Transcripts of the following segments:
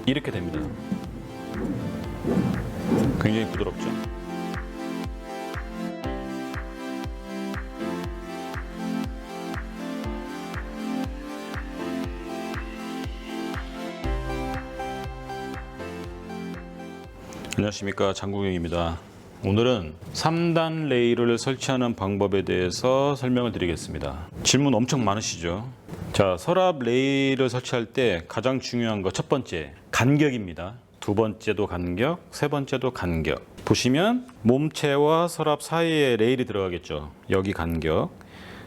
이렇게 됩니다. 굉장히 부드럽죠. 안녕하십니까, 장국영입니다. 오늘은 3단 레일을 설치하는 방법에 대해서 설명을 드리겠습니다. 질문 엄청 많으시죠? 자, 서랍 레일을 설치할 때 가장 중요한 거 첫 번째, 간격입니다. 두 번째도 간격, 세 번째도 간격. 보시면 몸체와 서랍 사이에 레일이 들어가겠죠. 여기 간격.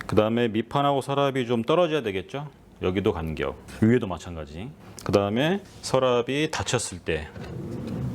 그 다음에 밑판하고 서랍이 좀 떨어져야 되겠죠. 여기도 간격. 위에도 마찬가지. 그 다음에 서랍이 닫혔을 때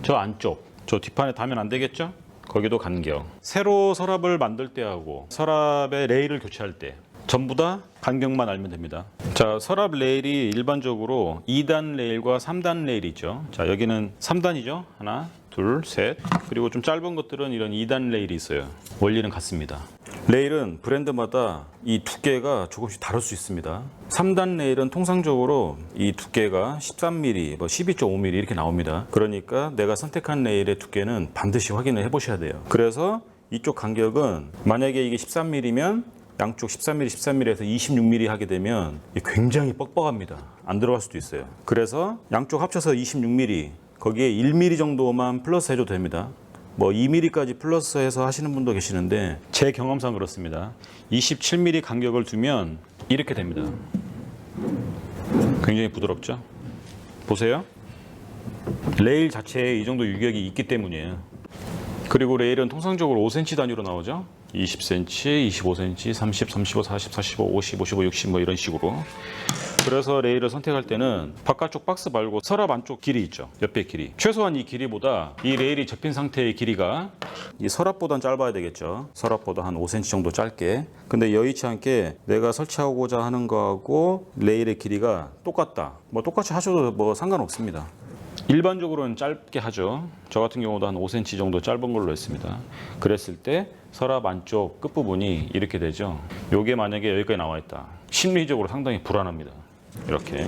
저 안쪽, 저 뒷판에 닿으면 안 되겠죠? 거기도 간격. 새로 서랍을 만들 때 하고 서랍의 레일을 교체할 때 전부 다 간격만 알면 됩니다. 자, 서랍 레일이 일반적으로 2단 레일과 3단 레일이 있죠. 자, 여기는 3단이죠. 하나, 둘, 셋. 그리고 좀 짧은 것들은 이런 2단 레일이 있어요. 원리는 같습니다. 레일은 브랜드마다 이 두께가 조금씩 다를 수 있습니다. 3단 레일은 통상적으로 이 두께가 13mm, 12.5mm 이렇게 나옵니다. 그러니까 내가 선택한 레일의 두께는 반드시 확인을 해 보셔야 돼요. 그래서 이쪽 간격은 만약에 이게 13mm면 양쪽 13mm, 13mm에서 26mm 하게 되면 굉장히 뻑뻑합니다. 안 들어갈 수도 있어요. 그래서 양쪽 합쳐서 26mm, 거기에 1mm 정도만 플러스 해줘도 됩니다. 2mm까지 플러스해서 하시는 분도 계시는데 제 경험상 그렇습니다. 27mm 간격을 두면 이렇게 됩니다. 굉장히 부드럽죠? 보세요. 레일 자체에 이 정도 유격이 있기 때문이에요. 그리고 레일은 통상적으로 5cm 단위로 나오죠. 20cm, 25cm, 30, 35, 40, 45, 50, 55, 60 이런 식으로. 그래서 레일을 선택할 때는 바깥쪽 박스 말고 서랍 안쪽 길이 있죠. 옆에 길이. 최소한 이 길이보다 이 레일이 접힌 상태의 길이가 이 서랍보단 짧아야 되겠죠. 서랍보다 한 5cm 정도 짧게. 근데 여의치 않게 내가 설치하고자 하는 거하고 레일의 길이가 똑같다. 똑같이 하셔도 상관없습니다. 일반적으로는 짧게 하죠. 저 같은 경우도 한 5cm 정도 짧은 걸로 했습니다. 그랬을 때 서랍 안쪽 끝부분이 이렇게 되죠. 요게 만약에 여기까지 나와 있다. 심리적으로 상당히 불안합니다. 이렇게.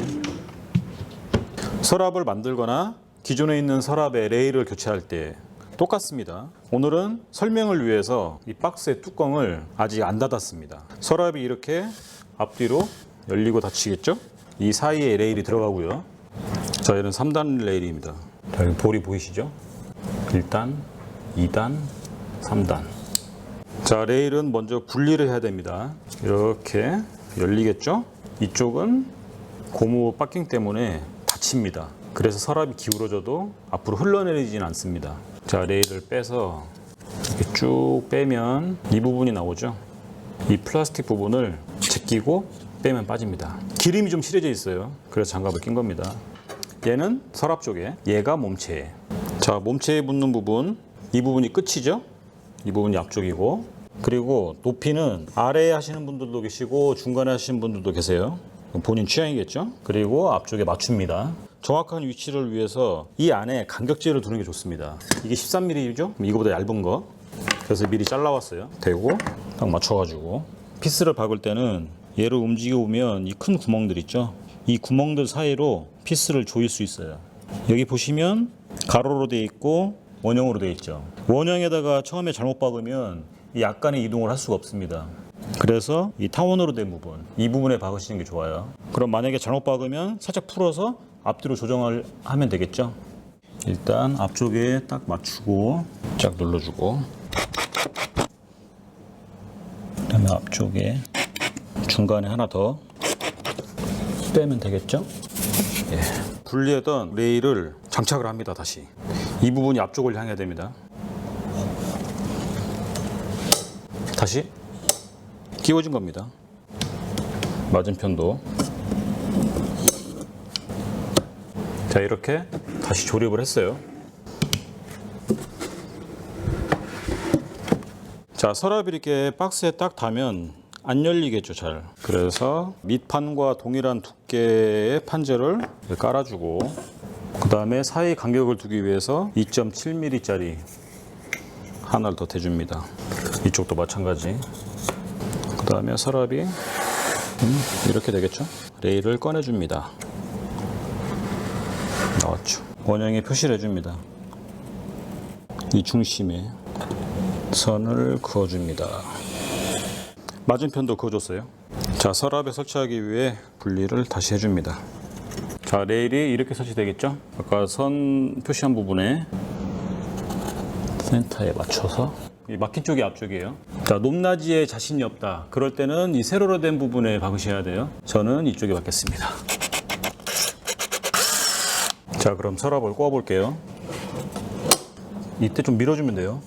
서랍을 만들거나 기존에 있는 서랍의 레일을 교체할 때 똑같습니다. 오늘은 설명을 위해서 이 박스의 뚜껑을 아직 안 닫았습니다. 서랍이 이렇게 앞뒤로 열리고 닫히겠죠? 이 사이에 레일이 들어가고요. 자, 얘는 3단 레일입니다. 자, 여기 볼이 보이시죠? 1단, 2단, 3단. 자, 레일은 먼저 분리를 해야 됩니다. 이렇게 열리겠죠? 이쪽은 고무 박킹 때문에 닫힙니다. 그래서 서랍이 기울어져도 앞으로 흘러내리지는 않습니다. 자, 레일을 빼서 이렇게 쭉 빼면 이 부분이 나오죠? 이 플라스틱 부분을 제끼고 빼면 빠집니다. 기름이 좀 칠해져 있어요. 그래서 장갑을 낀 겁니다. 얘는 서랍 쪽에, 얘가 몸체에. 자, 몸체에 붙는 부분, 이 부분이 끝이죠? 이 부분이 앞쪽이고, 그리고 높이는 아래에 하시는 분들도 계시고 중간에 하시는 분들도 계세요. 본인 취향이겠죠? 그리고 앞쪽에 맞춥니다. 정확한 위치를 위해서 이 안에 간격재를 두는 게 좋습니다. 이게 13mm죠? 이거보다 얇은 거. 그래서 미리 잘라왔어요. 대고 딱 맞춰가지고 피스를 박을 때는 얘를 움직여 보면 이 큰 구멍들 있죠? 이 구멍들 사이로 피스를 조일 수 있어요. 여기 보시면 가로로 되어 있고 원형으로 되어 있죠. 원형에다가 처음에 잘못 박으면 약간의 이동을 할 수가 없습니다. 그래서 이 타원으로 된 부분, 이 부분에 박으시는 게 좋아요. 그럼 만약에 잘못 박으면 살짝 풀어서 앞뒤로 조정을 하면 되겠죠. 일단 앞쪽에 딱 맞추고 쫙 눌러주고, 그다음에 앞쪽에 중간에 하나 더 빼면 되겠죠. 예. 분리하던 레일을 장착을 합니다. 다시 이 부분이 앞쪽을 향해야 됩니다. 다시 끼워준 겁니다. 맞은편도. 자, 이렇게 다시 조립을 했어요. 자, 서랍이 이렇게 박스에 딱 닿으면 안 열리겠죠, 잘. 그래서 밑판과 동일한 두께의 판재를 깔아주고, 그 다음에 사이 간격을 두기 위해서 2.7mm 짜리 하나를 더 대줍니다. 이쪽도 마찬가지. 그 다음에 서랍이 이렇게 되겠죠. 레일을 꺼내줍니다. 나왔죠. 원형에 표시를 해줍니다. 이 중심에 선을 그어줍니다. 맞은편도 그어줬어요. 자, 서랍에 설치하기 위해 분리를 다시 해줍니다. 자, 레일이 이렇게 설치되겠죠? 아까 선 표시한 부분에 센터에 맞춰서, 이 막힌 쪽이 앞쪽이에요. 자, 높낮이에 자신이 없다. 그럴 때는 이 세로로 된 부분에 박으셔야 돼요. 저는 이쪽에 박겠습니다. 자, 그럼 서랍을 꼬아 볼게요. 이때 좀 밀어주면 돼요.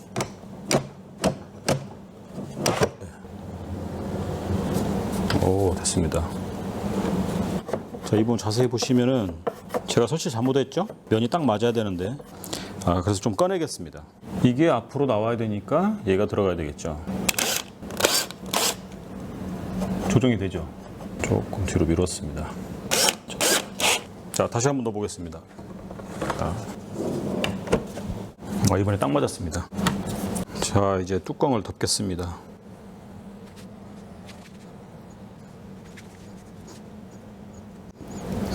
오, 됐습니다. 자, 이 부분 자세히 보시면은 제가 설치 잘못했죠? 면이 딱 맞아야 되는데, 그래서 좀 꺼내겠습니다. 이게 앞으로 나와야 되니까 얘가 들어가야 되겠죠. 조정이 되죠? 조금 뒤로 밀었습니다. 자, 다시 한번 넣어보겠습니다. 이번에 딱 맞았습니다. 자, 이제 뚜껑을 덮겠습니다.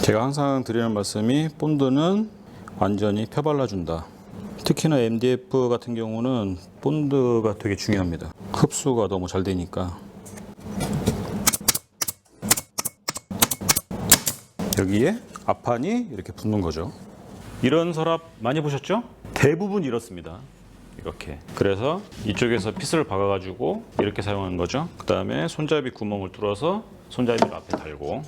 제가 항상 드리는 말씀이 본드는 완전히 펴발라준다. 특히나 MDF 같은 경우는 본드가 되게 중요합니다. 흡수가 너무 잘 되니까. 여기에 앞판이 이렇게 붙는 거죠. 이런 서랍 많이 보셨죠? 대부분 이렇습니다. 이렇게. 그래서 이쪽에서 핏을 박아가지고 이렇게 사용하는 거죠. 그 다음에 손잡이 구멍을 뚫어서 손잡이를 앞에 달고.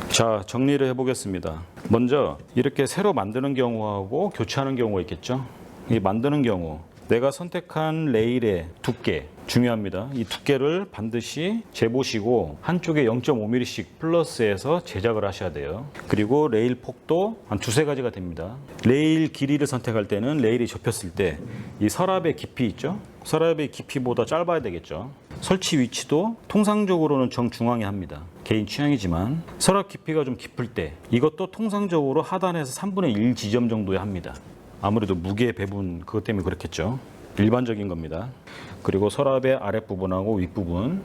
자, 정리를 해보겠습니다. 먼저 이렇게 새로 만드는 경우하고 교체하는 경우가 있겠죠. 이 만드는 경우, 내가 선택한 레일의 두께 중요합니다. 이 두께를 반드시 재보시고 한쪽에 0.5mm씩 플러스해서 제작을 하셔야 돼요. 그리고 레일 폭도 한 두세 가지가 됩니다. 레일 길이를 선택할 때는 레일이 접혔을 때 이 서랍의 깊이 있죠? 서랍의 깊이보다 짧아야 되겠죠. 설치 위치도 통상적으로는 정중앙에 합니다. 개인 취향이지만 서랍 깊이가 좀 깊을 때 이것도 통상적으로 하단에서 3분의 1 지점 정도에 합니다. 아무래도 무게 배분 그것 때문에 그렇겠죠. 일반적인 겁니다. 그리고 서랍의 아랫부분하고 윗부분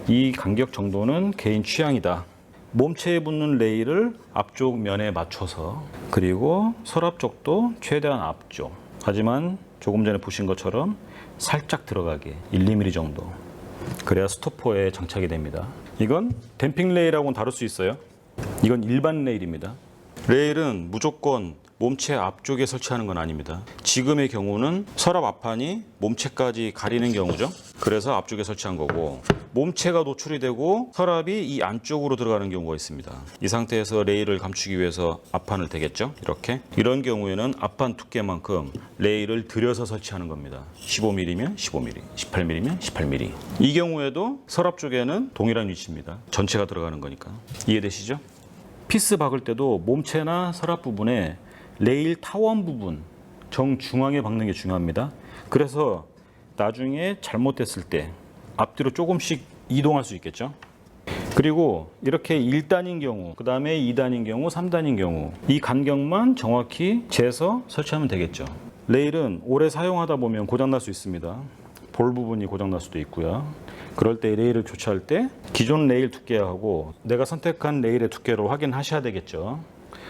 이 간격 정도는 개인 취향이다. 몸체에 붙는 레일을 앞쪽 면에 맞춰서, 그리고 서랍 쪽도 최대한 앞쪽, 하지만 조금 전에 보신 것처럼 살짝 들어가게 1~2mm 정도, 그래야 스토퍼에 장착이 됩니다. 이건 댐핑 레일하고는 다를 수 있어요. 이건 일반 레일입니다. 레일은 무조건 몸체 앞쪽에 설치하는 건 아닙니다. 지금의 경우는 서랍 앞판이 몸체까지 가리는 경우죠. 그래서 앞쪽에 설치한 거고, 몸체가 노출이 되고 서랍이 이 안쪽으로 들어가는 경우가 있습니다. 이 상태에서 레일을 감추기 위해서 앞판을 대겠죠. 이렇게. 이런 경우에는 앞판 두께만큼 레일을 들여서 설치하는 겁니다. 15mm면 15mm, 18mm면 18mm. 이 경우에도 서랍 쪽에는 동일한 위치입니다. 전체가 들어가는 거니까. 이해되시죠? 피스 박을 때도 몸체나 서랍 부분에 레일 타원 부분 정중앙에 박는 게 중요합니다. 그래서 나중에 잘못됐을 때 앞뒤로 조금씩 이동할 수 있겠죠. 그리고 이렇게 1단인 경우, 그 다음에 2단인 경우, 3단인 경우 이 간격만 정확히 재서 설치하면 되겠죠. 레일은 오래 사용하다 보면 고장날 수 있습니다. 볼 부분이 고장날 수도 있고요. 그럴 때 레일을 교체할 때 기존 레일 두께하고 내가 선택한 레일의 두께로 확인하셔야 되겠죠.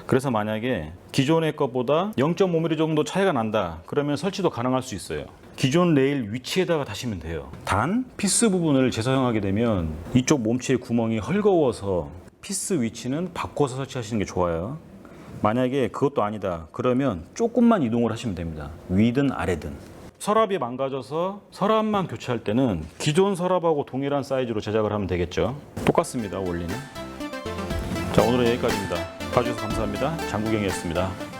그래서 만약에 기존의 것보다 0.5mm 정도 차이가 난다, 그러면 설치도 가능할 수 있어요. 기존 레일 위치에다가 다시면 돼요. 단 피스 부분을 재사용하게 되면 이쪽 몸체의 구멍이 헐거워서 피스 위치는 바꿔서 설치하시는 게 좋아요. 만약에 그것도 아니다, 그러면 조금만 이동을 하시면 됩니다. 위든 아래든. 서랍이 망가져서 서랍만 교체할 때는 기존 서랍하고 동일한 사이즈로 제작을 하면 되겠죠. 똑같습니다, 원리는. 자, 오늘은 여기까지입니다. 봐주셔서 감사합니다. 장국영이었습니다.